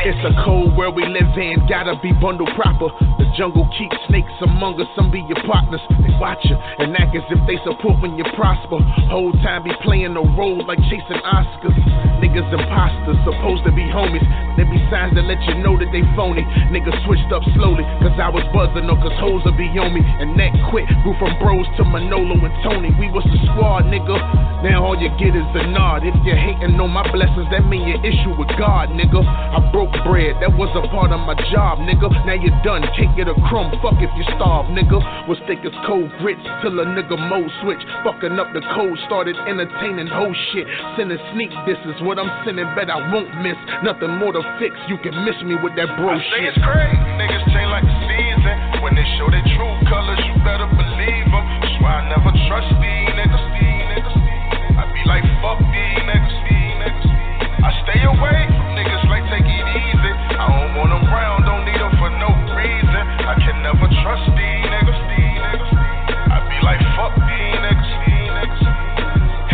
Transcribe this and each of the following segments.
It's a cold world we live in, gotta be bundled proper. The jungle keeps snakes among us, some be your partners. They watch you and act as if they support when you prosper. Whole time be playing a role like chasing Oscars. Niggas imposters, supposed to be homies. There be signs that let you know that they phony. Niggas switched up slowly, cause I was buzzing or cause hoes will be on me. And that quick grew from bros to Manolo and Tony. We was the squad, nigga. Now all you get is a nod. If you're hating on my blessings, that mean your issue with God, nigga. I broke bread, that was a part of my job, nigga. Now you're done, can't get a crumb, fuck if you starve, nigga. Was thick as cold grits till a nigga mode switch. Fucking up the code, started entertaining whole shit. Sending sneak disses, what I'm sending, bet I won't miss. Nothing more to fix, you can miss me with that bro shit. I say it's crazy, niggas change like the season. When they show their true colors, you better believe them. That's why I never trust these niggas. I be like, fuck these niggas. I stay away from niggas like take it easy. I don't want them round, don't need them for no reason. I can never trust these niggas. I be like, fuck these niggas.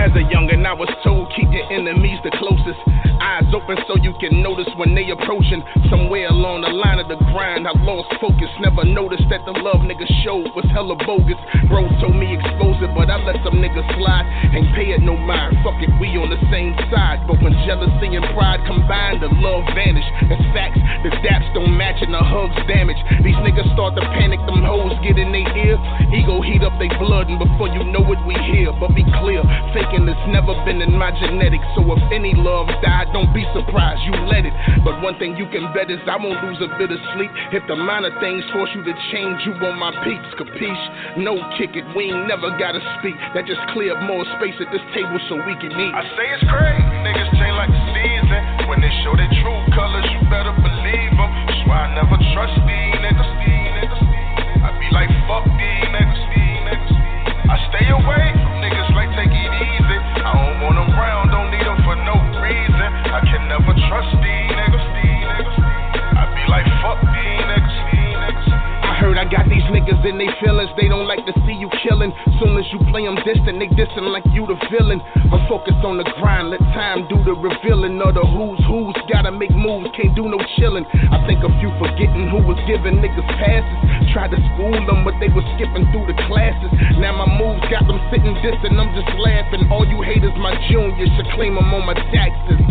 As a youngin', I was told keep your enemies the closest. Eyes open so you can notice when they approaching. Somewhere along the line of the grind, I lost focus. Never noticed that the love niggas showed was hella bogus. Bros told me expose it, but I let some niggas slide. Ain't pay it no mind, fuck it, we on the same side. But when jealousy and pride combine, the love vanish. That's facts, the daps don't match and the hugs damage. These niggas start to panic, them hoes get in their ear. Ego heat up they blood, and before you know it, we here. But be clear, faking has never been in my genetics. So if any love died, don't be surprised, you let it. But one thing you can bet is I won't lose a bit of sleep. If the minor things force you to change, you on my peeps, capiche? No kick it, we ain't never gotta speak. That just clear up more space at this table so we can eat. I say it's crazy, niggas change like the season. When they show their true colors, you better believe them. That's why I never trust these niggas. I be like, fuck these niggas. I stay away from niggas like take it easy. I don't want them round, don't need them for no reason. I can never trust these niggas. I be like, fuck these niggas. I heard I got these niggas in they feelings, they don't like to see you killing. Soon as you play them distant, they dissing like you the villain. I'm focused on the grind, let time do the revealing of the who's. Gotta make moves, can't do no chilling. I think a few forgetting who was giving niggas passes. Tried to school them, but they was skipping through the classes. Now my moves got them sitting dissing, I'm just laughing. All you haters, my juniors, should claim them on my taxes.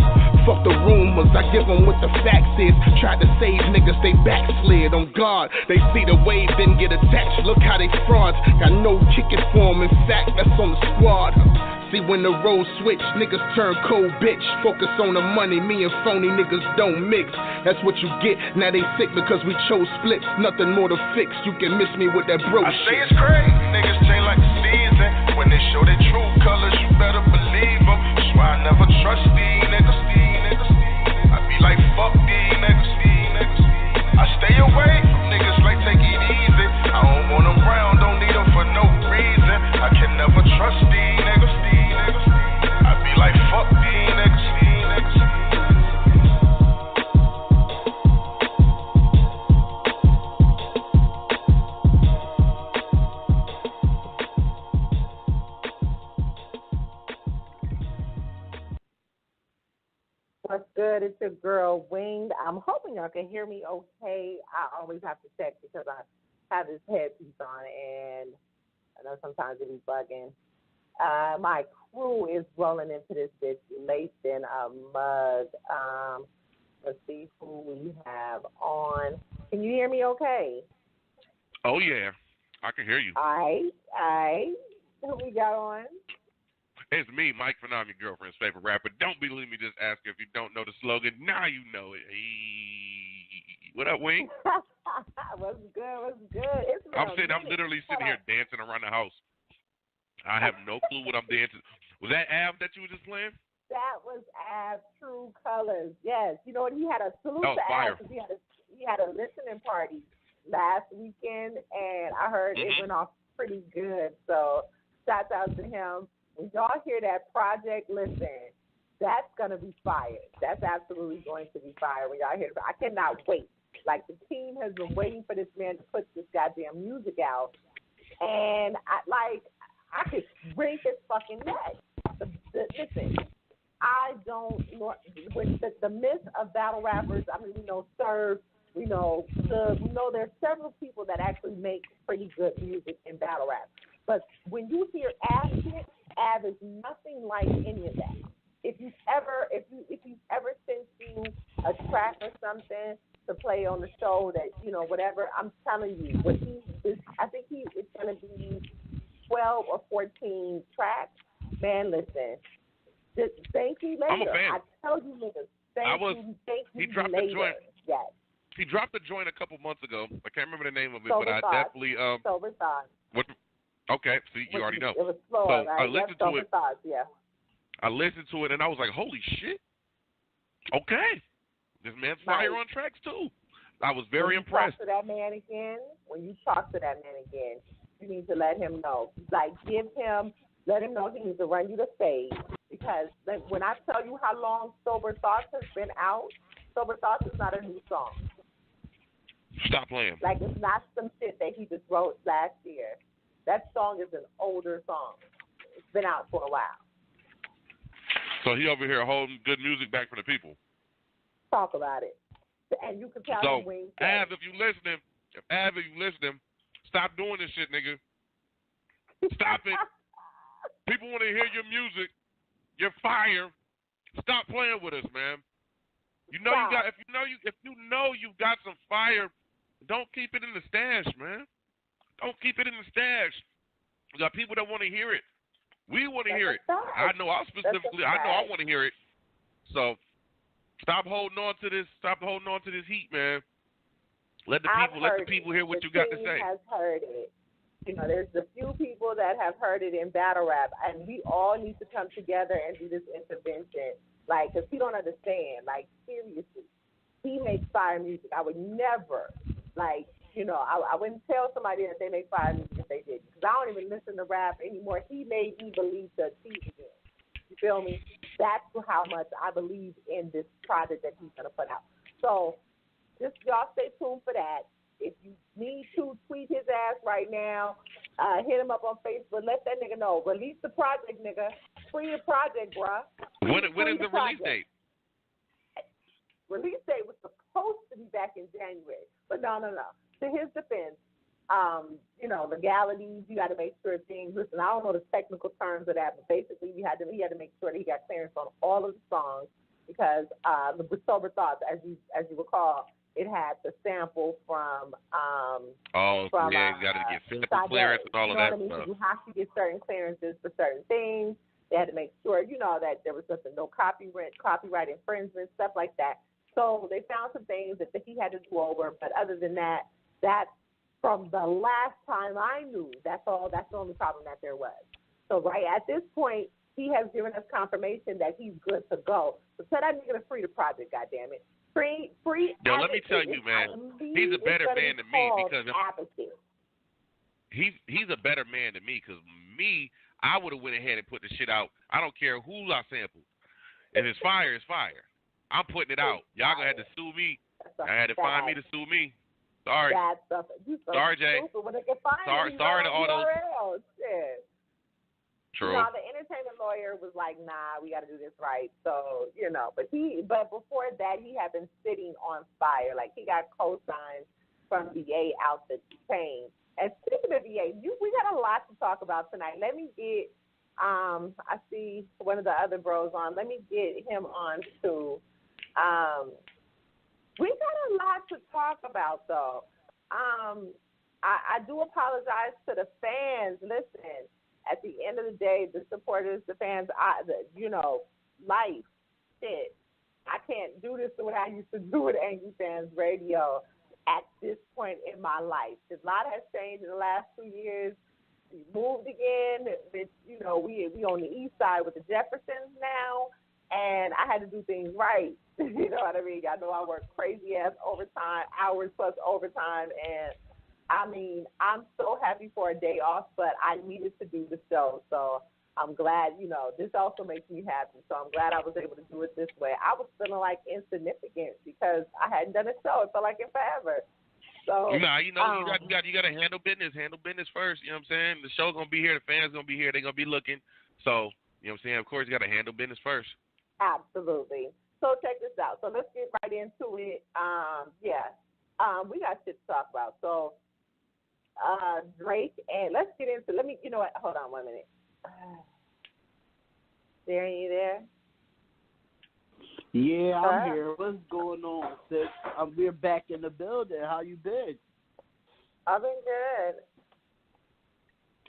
Fuck the rumors, I give them what the facts is. Tried to save niggas, they backslid on God. They see the wave, didn't get attached, look how they frauds. Got no ticket for them, in fact, that's on the squad. See when the roles switch, niggas turn cold bitch. Focus on the money, me and phony niggas don't mix. That's what you get, now they sick because we chose splits. Nothing more to fix, you can miss me with that bro I shit. say it's crazy, niggas change like the season. When they show their true colors, you better believe them. That's why I never trust these niggas. I be like, fuck these niggas. I stay away from niggas like take it easy. I don't want them round, don't need them for no reason. I can never trust these niggas. I be like, fuck these niggas. What's good? It's your girl, Winged. I'm hoping y'all can hear me okay. I always have to check because I have this headpiece on, and I know sometimes it be bugging. My crew is rolling into this bitch laced in a mug. Let's see who we have on. Can you hear me okay? Oh, yeah. I can hear you. All right. Who we got on? It's me, Mike Phenom, your girlfriend's favorite rapper. Don't believe me, just ask her if you don't know the slogan. Now you know it. Hey. What up, Wing? What's good? I'm literally sitting here dancing around the house. I have no clue what I'm dancing. Was that Av that you were just playing? That was Av True Colors. Yes. You know what? He had a salute to Av because he had a listening party last weekend, and I heard it went off pretty good. So shout out to him. When y'all hear that project, listen, that's going to be fire. That's absolutely going to be fire when y'all hear it. I cannot wait. Like, the team has been waiting for this man to put this goddamn music out. And, I could break his fucking neck. listen, I don't know with the myth of battle rappers. I mean, we know Serve, we know there's several people that actually make pretty good music in battle rap. But when you hear Av shit, Av is nothing like any of that. If you've ever sent you a track or something to play on the show that whatever, I'm telling you, what he is, I think it's gonna be 12 or 14 tracks. Man, listen. Just thank you later. I'm a fan. I tell you niggas. Thank you dropped later. the joint. Yes. He dropped the joint a couple months ago. I can't remember the name of it, Sober but Thoughts. I definitely Sober Thoughts. Okay, see, you already know. It was slower, right? I listened to it. Thoughts, yeah. I listened to it and I was like, holy shit. Okay. This man's fire on tracks too. I was very impressed. When you talk to that man again, you need to let him know. Like, let him know he needs to run you the fade. Because when I tell you how long Sober Thoughts has been out, Sober Thoughts is not a new song. Stop playing. Like, it's not some shit that he just wrote last year. That song is an older song. It's been out for a while. So he over here holding good music back for the people. Talk about it. And you can tell him when Av, if you listening, stop doing this shit, nigga. Stop it. People want to hear your music. You're fire. Stop playing with us, man. If you know you've got some fire, don't keep it in the stash, man. Don't keep it in the stash. We got people that want to hear it. We want to hear it. I know I want to hear it. So stop holding on to this. Stop holding on to this heat, man. Let the people hear what you got to say. Has heard it. There's a few people that have heard it in battle rap, and we all need to come together and do this intervention. Like, because he don't understand. Like, seriously, he makes fire music. I would never, I wouldn't tell somebody that they make fire music if they didn't. Because I don't even listen to rap anymore. He made me believe the achieve again. You feel me? That's how much I believe in this project that he's going to put out. So, just y'all stay tuned for that. If you need to tweet his ass right now, hit him up on Facebook. Let that nigga know. Release the project, nigga. Free your project, bruh. When is the release date? Release date was supposed to be back in January, but no. To his defense, legalities. You got to make sure things. Listen, I don't know the technical terms of that, but basically, he had to make sure that he got clearance on all of the songs because with Sober Thoughts, as you recall, it had the sample from. You got to get sample clearance and all of that stuff. You have to get certain clearances for certain things. They had to make sure, that there was no copyright infringement, stuff like that. So they found some things that he had to do over. But other than that, that's from the last time I knew. That's all. That's the only problem that there was. So right at this point, he has given us confirmation that he's good to go. So tell that nigga to free the project, goddammit. Free. Yo, let me tell you, man. He's a better man than me because he's a better man than me because I would have went ahead and put the shit out. I don't care who I sampled. If it's fire, it's fire. I'm putting it out. Y'all gonna have to sue me. I had to find me to sue me. Sorry. Sorry, Jay. Sorry to all those. Shit. True. The entertainment lawyer was like, nah, we got to do this right. So, but before that, he had been sitting on fire. Like, he got co-signed from VA out the chain. And speaking of VA, we got a lot to talk about tonight. Let me get, I see one of the other bros on. Let me get him on too. We got a lot to talk about, though. I do apologize to the fans. Listen, at the end of the day, the supporters, the fans, life, shit. I can't do this the way I used to do with Angry Fans Radio at this point in my life. A lot has changed in the last 2 years. We moved again. We on the east side with the Jeffersons now, and I had to do things right. You know what I mean? I know I work crazy-ass overtime, hours plus overtime, and I'm so happy for a day off, but I needed to do the show. So I'm glad, this also makes me happy. So I'm glad I was able to do it this way. I was feeling like insignificant because I hadn't done a show. It felt like it forever. So you got to handle business. Handle business first. You know what I'm saying? The show's gonna be here. The fans gonna be here. They're gonna be looking. So You know what I'm saying? Of course, you got to handle business first. Absolutely. So check this out. So let's get right into it. We got shit to talk about. So Drake, and let's get into. You know what? Hold on 1 minute. Darren, you there? Yeah, I'm here. What's going on, sis? We're back in the building. How you been? I've been good.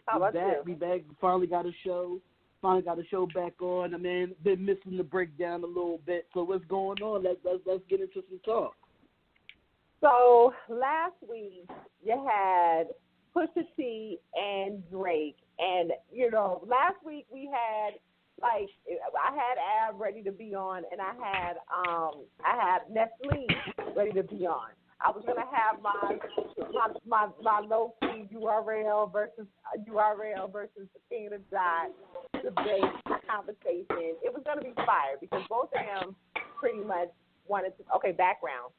How about you? We back. Finally got a show. Finally got a show back on. I mean, been missing the breakdown a little bit. So what's going on? Let's get into some talk. So last week you had Pusha T and Drake, and last week we had I had Ab ready to be on, and I had Nestle ready to be on. I was gonna have my low key URL versus the King of the Dot debate conversation. It was gonna be fire because both of them pretty much wanted to. Background.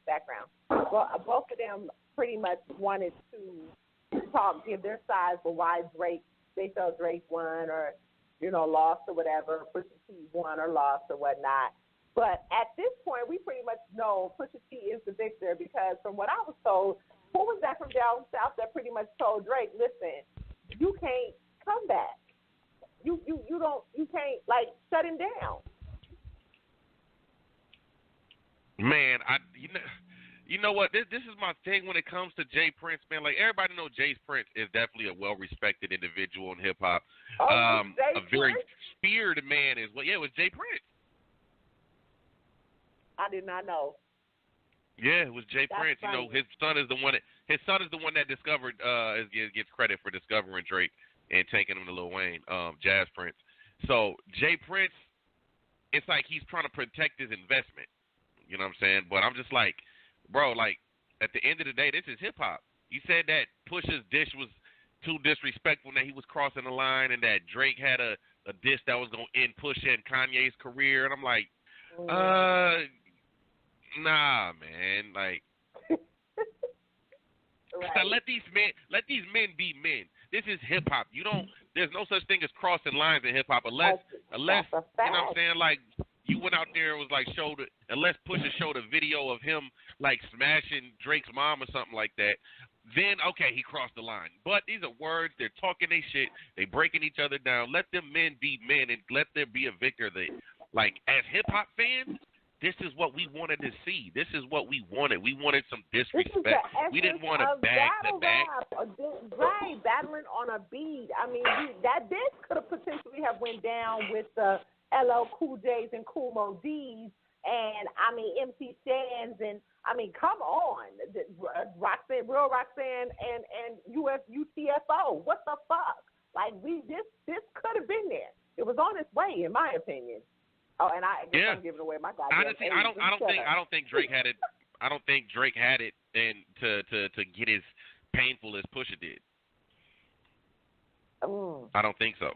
Well, both of them pretty much wanted to give their sides for why they felt Drake won or lost or whatever. Pusha T won or lost or whatnot. But at this point, we pretty much know Pusha T is the victor because from what I was told, who was that from down south that pretty much told Drake, listen, you can't come back. You can't shut him down. Man, you know what? This is my thing when it comes to J.Prince, man. Like everybody knows J.Prince is definitely a well-respected individual in hip hop. A very feared man as well. Yeah, it was J.Prince. I did not know. Yeah, it was J.Prince. His son is the one that discovered gets credit for discovering Drake and taking him to Lil Wayne, Jazz Prince. So J.Prince, it's like he's trying to protect his investment. You know what I'm saying? But I'm just like, bro, at the end of the day, this is hip hop. You said that Pusha's dish was too disrespectful and that he was crossing the line and that Drake had a dish that was gonna end Pusha and Kanye's career, and I'm like, nah, man. Like, right. Let these men be men. This is hip hop. There's no such thing as crossing lines in hip hop unless you know what I'm saying, like you went out there and was like unless Pusha showed a video of him like smashing Drake's mom or something like that, then okay, he crossed the line. But these are words, they're talking they shit, they breaking each other down. Let them men be men and let there be a victor. Like as hip hop fans, this is what we wanted to see. This is what we wanted. We wanted some disrespect. We didn't want to back to back. Right, battling on a beat. I mean, that diss could have potentially have went down with the LL Cool J's and Cool Mo D's, and I mean MC Shans, and I mean, come on, Roxanne, Real Roxanne, and UTFO. What the fuck? Like this could have been there. It was on its way, in my opinion. Oh, and I guess I'm giving away my goddamn. Honestly, I don't think Drake had it. I don't think Drake had it and to get as painful as Pusha did. I don't think so.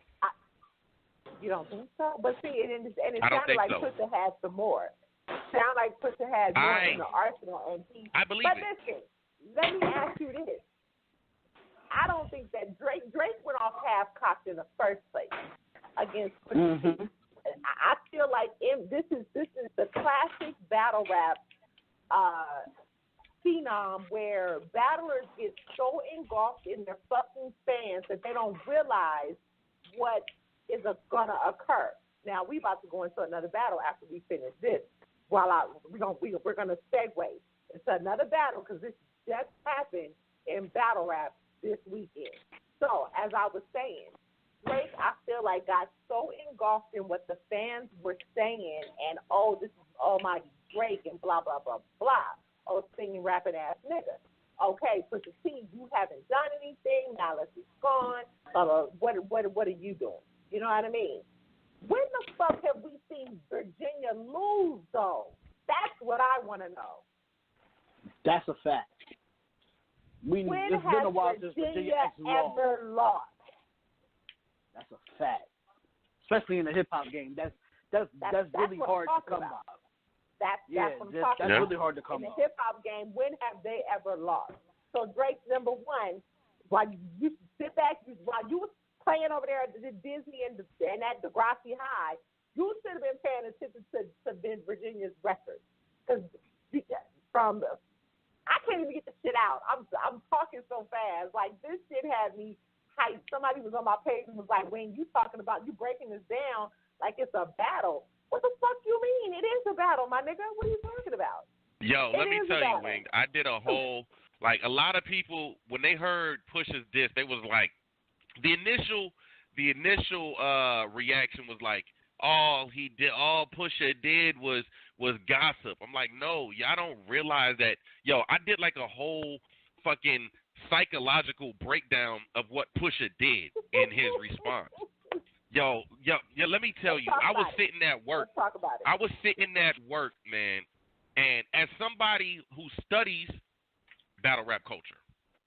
You don't think so? But see, it I don't sounded think like so. Pusha had some more. Sound like Pusha had more in the arsenal, and I believe but it. Listen, let me ask you this: I don't think that Drake went off half-cocked in the first place against Pusha. Mm-hmm. I feel like this is the classic battle rap phenom where battlers get so engulfed in their fucking fans that they don't realize what is gonna occur. Now we about to go into another battle after we finish this. We're gonna segue into another battle because this just happened in battle rap this weekend. So as I was saying, Drake, I feel like got so engulfed in what the fans were saying, and this is almighty Drake and blah blah blah blah. Singing rapping ass nigga. Okay, Pusha T, you haven't done anything. Now let's be gone. What are you doing? You know what I mean? When the fuck have we seen Virginia lose though? That's what I want to know. That's a fact. When it's has been a while Virginia since Virginia ever lost? That's a fact. Especially in the hip hop game. That's really hard to come by. That's what I'm talking about. Really hard to come by. In the hip hop game, when have they ever lost? So Drake, number one, while you sit back, while you was playing over there at the Disney and at Degrassi High, you should have been paying attention to Ben Virginia's records. Because I can't even get the shit out. I'm talking so fast. Like, this shit had me hyped. Somebody was on my page and was like, Wayne, you breaking this down like it's a battle. What the fuck you mean? It is a battle, my nigga. What are you talking about? Yo, let me tell you, Wayne, I did a whole, like, a lot of people, when they heard Pusha's diss, they was like, the initial reaction was like, all Pusha did was gossip. I'm like, no, y'all don't realize that. Yo, I did like a whole fucking psychological breakdown of what Pusha did in his response. Yo, let me tell you, I was sitting at work. Let's talk about it. I was sitting at work, man, and as somebody who studies battle rap culture,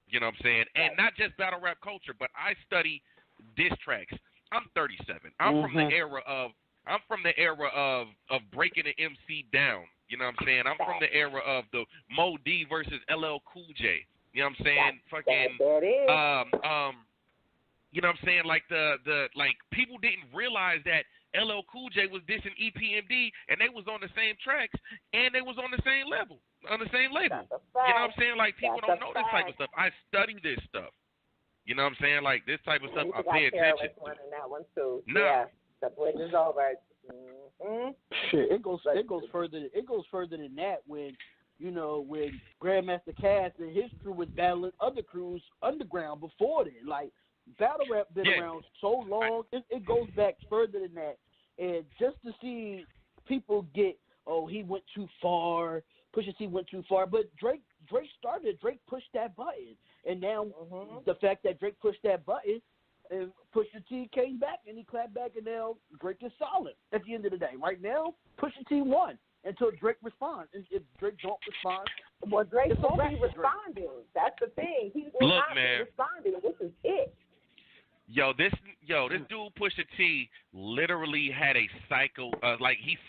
you know what I'm saying, and not just battle rap culture, but I study diss tracks. I'm 37. I'm from the era of breaking the MC down. You know what I'm saying? I'm from the era of the Mo D versus LL Cool J. You know what I'm saying? You know what I'm saying? Like like people didn't realize that LL Cool J was dissing EPMD and they was on the same tracks and they was on the same level, on the same label. You know what I'm saying? Like people don't know this type of stuff. I study this stuff. You know what I'm saying? Like this type of stuff I pay attention to. In that one too. No. Yeah, the bridge is over. Mm-hmm. Shit, it goes further. It goes further than that when Grandmaster Cass and his crew was battling other crews underground before then. Like battle rap been around so long, it goes back further than that. And just to see people get, he went too far. Pusha T went too far, but Drake started. Drake pushed that button, and now the fact that Drake pushed that button, and Pusha T came back and he clapped back, and now Drake is solid at the end of the day. Right now, Pusha T won until Drake responds. And if Drake don't respond, well, Drake won't be responding. That's the thing. He will not be responding. This is it. This dude Pusha T literally had a he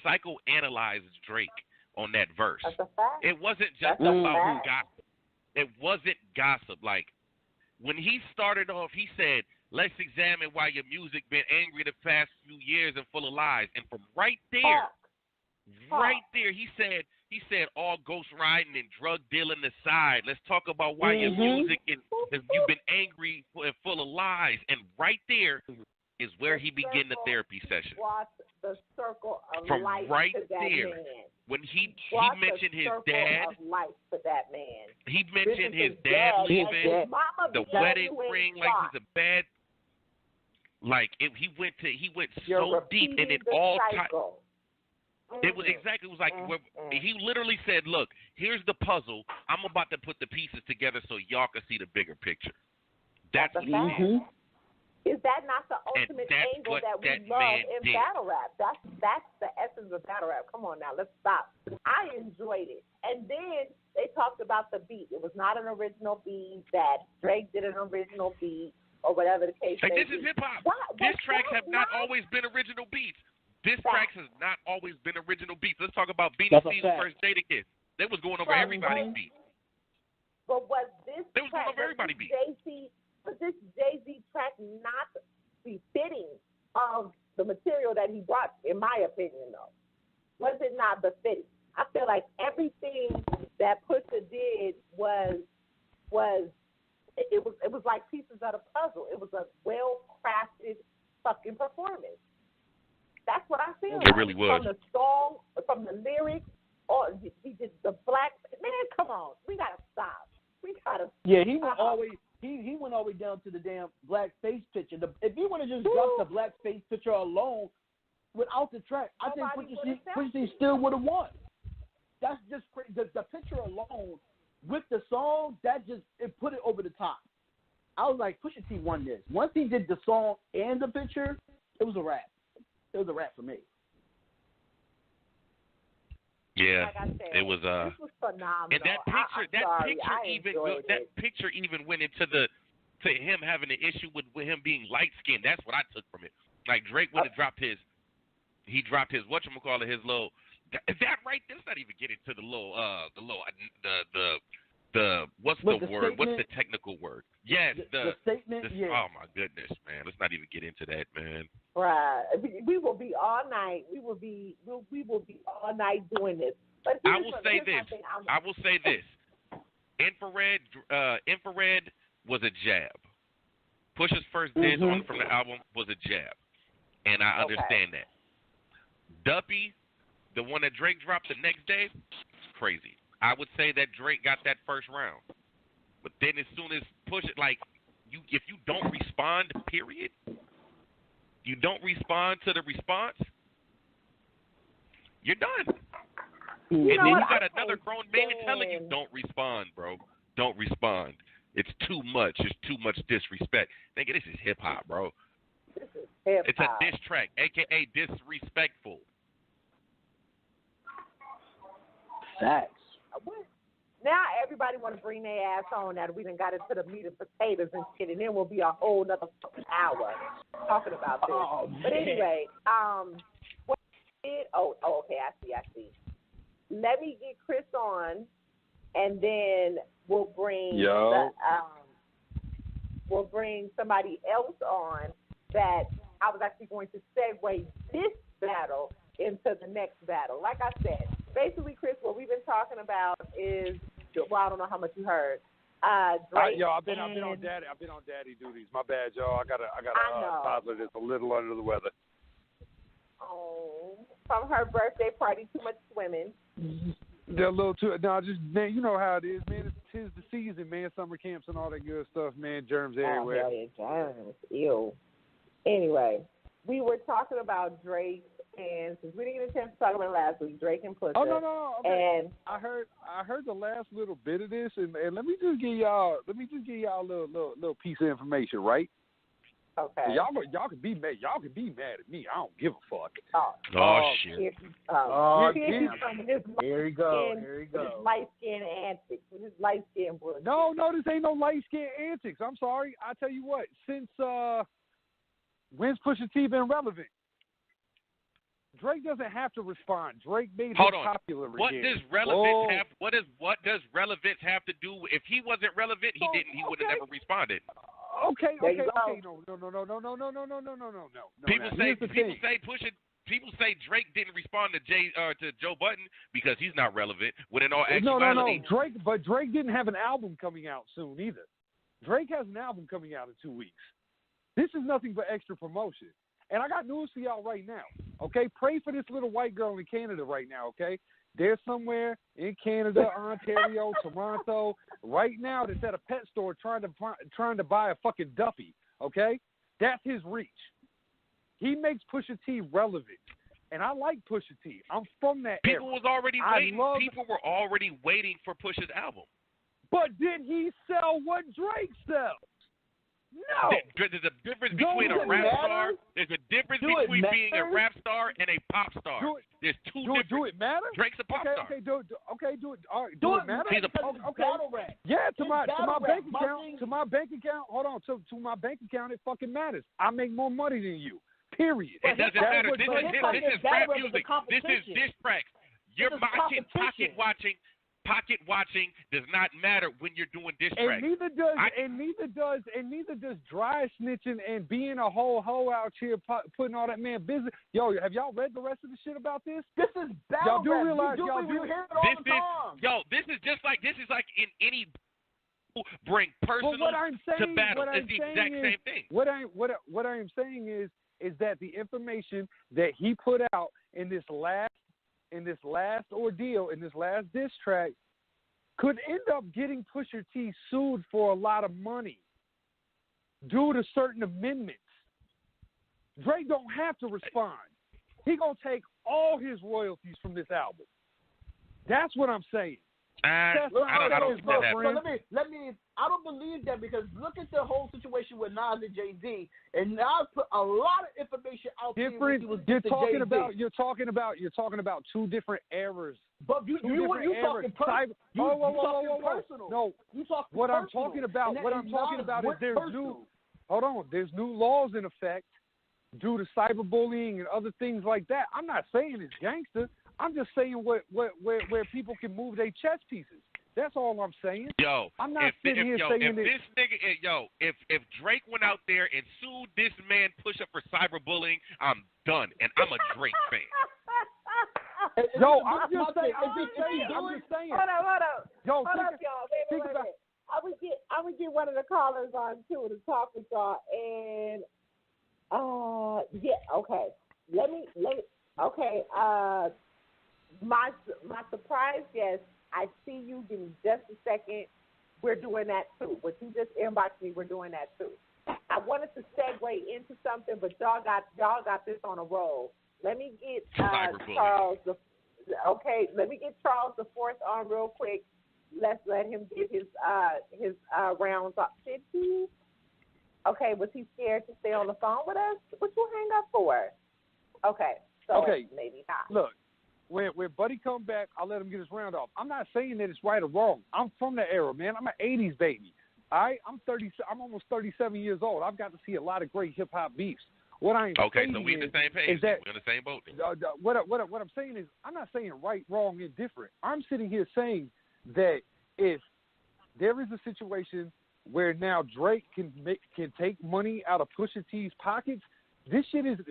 psychoanalyzed Drake on that verse. That's a fact. It wasn't just about gossip. It wasn't gossip. Like when he started off, he said, "Let's examine why your music been angry the past few years and full of lies." And from right there, he said, all ghost riding and drug dealing aside, let's talk about why your music you've been angry and full of lies. And right there is where he began the therapy session. Watch the circle of from life right to that there, man. when he mentioned his circle dad, of life to that man. He mentioned his dad leaving, the wedding ring, like he's a bad. Like he went so deep, and it all tied. It was exactly. It was like he literally said, "Look, here's the puzzle. I'm about to put the pieces together so y'all can see the bigger picture." That's what he did. Is that not the ultimate angle that we love in battle rap? That's the essence of battle rap. Come on now, let's stop. I enjoyed it. And then they talked about the beat. It was not an original beat, that Drake did an original beat, or whatever the case may be. This is hip-hop. Diss tracks have not always been original beats. Diss tracks has not always been original beats. Let's talk about Beanie C's first Jadakiss. They was going over everybody's beat. But was this they was going over everybody's beat. Was this Jay-Z track not befitting of the material that he brought, in my opinion, though? Was it not befitting? I feel like everything that Pusha did was like pieces of a puzzle. It was a well-crafted fucking performance. That's what I feel. It really was. From the song, from the lyrics, or he did the black. Man, come on, we gotta stop. Yeah, he went all the way. He went all the way down to the damn black face picture. If you want to just drop the black face picture alone without the track, I think Pusha T still would have won. That's just crazy. The picture alone with the song, it put it over the top. I was like, Pusha T won this. Once he did the song and the picture, it was a wrap. It was a wrap for me. Yeah, like I said, it was. This was phenomenal. And that picture even went into him having an issue with him being light skinned. That's what I took from it. Like Drake would have dropped his whatchamacallit, his little. That right? Let's not even get into the little what's the word? What's the technical word? Yes, the statement. Oh my goodness, man! Let's not even get into that, man. Right. We will be all night. We will be all night doing this. But I will say this. Infrared was a jab. Pusha's first diss on from the album was a jab, and I understand that. Duppy, the one that Drake dropped the next day, crazy. I would say that Drake got that first round, but then as soon as Pusha, if you don't respond, period, you don't respond to the response, you're done. And then you got another grown man telling you, don't respond, bro. Don't respond. It's too much. It's too much disrespect. Nigga, this is hip-hop, bro. This is hip-hop. It's a diss track, a.k.a. disrespectful. Facts. Now everybody want to bring their ass on that we done got into the meat and potatoes and shit, and then we'll be a whole nother fucking hour talking about this. Oh, but anyway, what did? Okay, I see. Let me get Chris on, and then we'll bring we'll bring somebody else on that I was actually going to segue this battle into the next battle. Like I said, basically, Chris, what we've been talking about is, well, I don't know how much you heard. Drake I've been on daddy. I've been on daddy duties. My bad, y'all. I got a toddler that's a little under the weather. Oh, from her birthday party, too much swimming. They're a little too. No, just man, you know how it is, man. Tis the season, man. Summer camps and all that good stuff, man. Germs everywhere. Oh, germs. Ew. Anyway, we were talking about Drake. And since we didn't get a chance to talk about it last week, Drake and Pusha. Oh no. Okay. And I heard the last little bit of this, and let me just give y'all a little piece of information, right? Okay. Y'all can be mad. Y'all can be mad at me. I don't give a fuck. Shit. Here you go. His light skin antics. His light skin bullshit. No, this ain't no light skin antics. I'm sorry. I tell you what. Since when's Pusha T been relevant? Drake doesn't have to respond. Drake made him popular again. What does relevance have? What does relevance have to do? If he wasn't relevant, he would have never responded. Okay. No. People say Drake didn't respond to Joe Budden because he's not relevant. When in all actuality, No. Drake didn't have an album coming out soon either. Drake has an album coming out in 2 weeks. This is nothing but extra promotion. And I got news for y'all right now, okay? Pray for this little white girl in Canada right now, okay? They're somewhere in Canada, Ontario, Toronto, right now that's at a pet store trying to buy a fucking Duffy, okay? That's his reach. He makes Pusha T relevant. And I like Pusha T. I'm from that era. People were already waiting for Pusha's album. But did he sell what Drake sells? No. There's a difference between a rap star. There's a difference between being a rap star and a pop star. There's two different. Do it matter? Drake's a pop star. Okay, do it. All right, do it matter? He's a battle rap. Yeah, to my bank account. To my bank account. Hold on. To my bank account, it fucking matters. I make more money than you. Period. It doesn't matter. This is rap music. This is diss tracks. You're pocket watching. Pocket watching does not matter when you're doing diss tracks. And neither does dry snitching and being a whole hoe out here putting all that man business. Yo, have y'all read the rest of the shit about this? This is battle y'all do rap. realize you y'all do. Hear it all the time. This is like in any bring personal to battle. It's the exact same thing. What I am saying is that the information that he put out in this last ordeal, in this last diss track, could end up getting Pusha T sued for a lot of money due to certain amendments. Drake don't have to respond. He gonna take all his royalties from this album. That's what I'm saying. I don't think that happens. I don't believe that, because look at the whole situation with Nas and Jay-Z, and Nas put a lot of information out there. You're talking about two different eras. But you talking personal. No, what I'm talking about is there's new laws in effect due to cyberbullying and other things like that. I'm not saying it's gangster. I'm just saying where people can move their chess pieces. That's all I'm saying. Yo, I'm not sitting here saying if this nigga, if Drake went out there and sued this man Pusha for cyberbullying, I'm done, and I'm a Drake fan. Yo, I'm just saying. Hold up. Yo, hold up, y'all. Wait. I would get one of the callers on too to talk with y'all, and okay. Let me. Okay. My surprise guest. I see you. Give me just a second. We're doing that too. What you just inboxed me, we're doing that too. I wanted to segue into something, but y'all got this on a roll. Let me get Charles. Let me get Charles the Fourth on real quick. Let's let him get his rounds up. Did he? Okay. Was he scared to stay on the phone with us? What you hang up for? Okay. So maybe not. Look. When Buddy come back, I'll let him get his round off. I'm not saying that it's right or wrong. I'm from the era, man. I'm an 80s baby. I'm almost 37 years old. I've got to see a lot of great hip-hop beefs. What I am saying so we in the same page. Is that, we're in the same boat. What I'm saying is I'm not saying right, wrong, indifferent. I'm sitting here saying that if there is a situation where now Drake can take money out of Pusha T's pockets,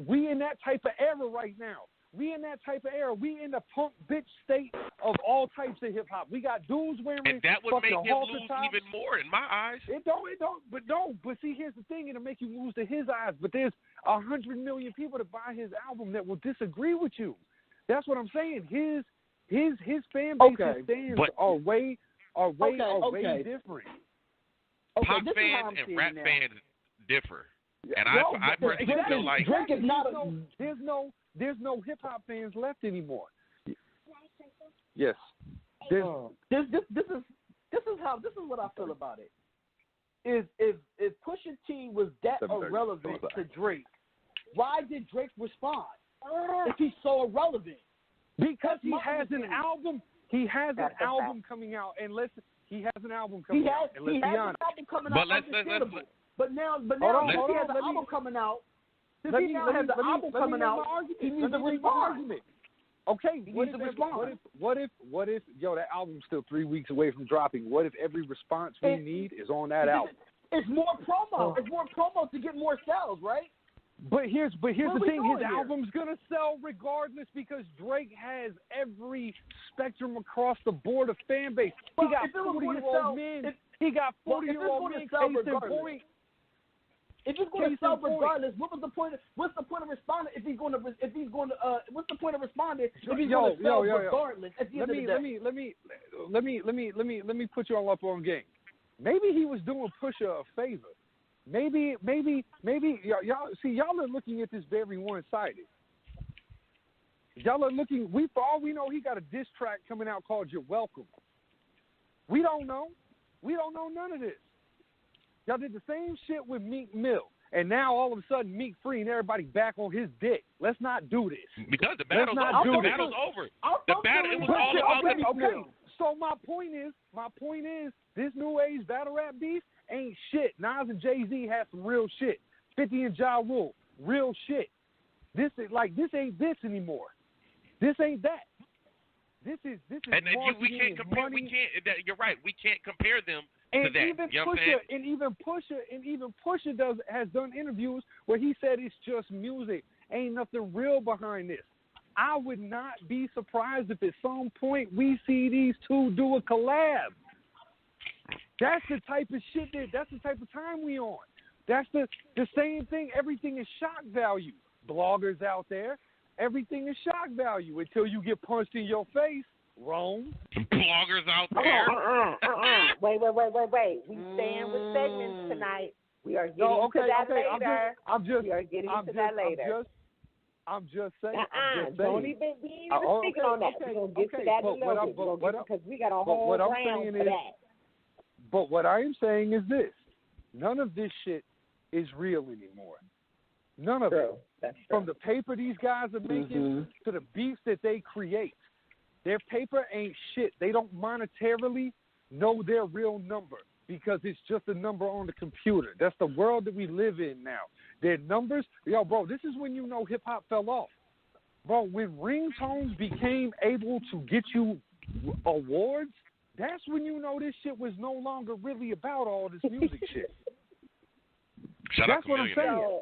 we in that type of era right now. We in that type of era. We in the punk bitch state of all types of hip hop. We got dudes wearing and that would make him lose tops. even more in my eyes. It don't. But see, here's the thing: it'll make you lose to his eyes. But there's 100 million people that buy his album that will disagree with you. That's what I'm saying. His fan base stands are way different. Pop fans and rap fans differ. And I personally feel like Drake is not there's no hip hop fans left anymore. Yes. This is what I feel about it. If Pusha T was that irrelevant to Drake, why did Drake respond? If he's so irrelevant? Because he has an album. He has an album coming out, and he has an album coming out. And let's be honest. But now he has an album coming out. Since he now has an album coming out, he needs to respond. Okay, what if that album's still 3 weeks away from dropping? What if every response we need is on that album? It's more promo. It's more promo to get more sales, right? But here's the thing: his album's gonna sell regardless because Drake has every spectrum across the board of fan base. He got 40-year-old men. He got 40-year-old men. Case in point. If he's going to sell regardless, what's the point of responding if he's going to what's the point of responding if he's going to sell regardless at the end of the day? Let me put you all up on game. Maybe he was doing Pusha a favor. Maybe y'all are looking at this very one-sided. Y'all are looking. For all we know, he got a diss track coming out called "You're Welcome." We don't know. We don't know none of this. Y'all did the same shit with Meek Mill, and now all of a sudden Meek free and everybody back on his dick. Let's not do this. Because the battle's over. The battle's over. The battle, it was all about the Okay. So my point is, this new age battle rap beef ain't shit. Nas and Jay-Z have some real shit. 50 and Ja Rule, real shit. This ain't this anymore. This ain't that. This is and we can't compare. Money. You're right. We can't compare them. And even Pusha has done interviews where he said it's just music. Ain't nothing real behind this. I would not be surprised if at some point we see these two do a collab. That's the type of shit that's the type of time we on. That's the same thing. Everything is shock value. Bloggers out there, everything is shock value until you get punched in your face. Wrong. Bloggers out there. Wait. We staying with segments tonight. We are getting to that later. We are getting to that later. I'm just saying. Don't even speaking on that. We're going to get to that in a little bit because we got a whole round for that. But what I am saying is this. None of this shit is real anymore. None of it. That's true. From the paper these guys are making to the beefs that they create. Their paper ain't shit. They don't monetarily know their real number because it's just a number on the computer. That's the world that we live in now. Their numbers, bro, this is when you know hip-hop fell off. Bro, when ringtones became able to get you awards, That's when you know this shit was no longer really about all this music shit. Shout That's out what I'm saying.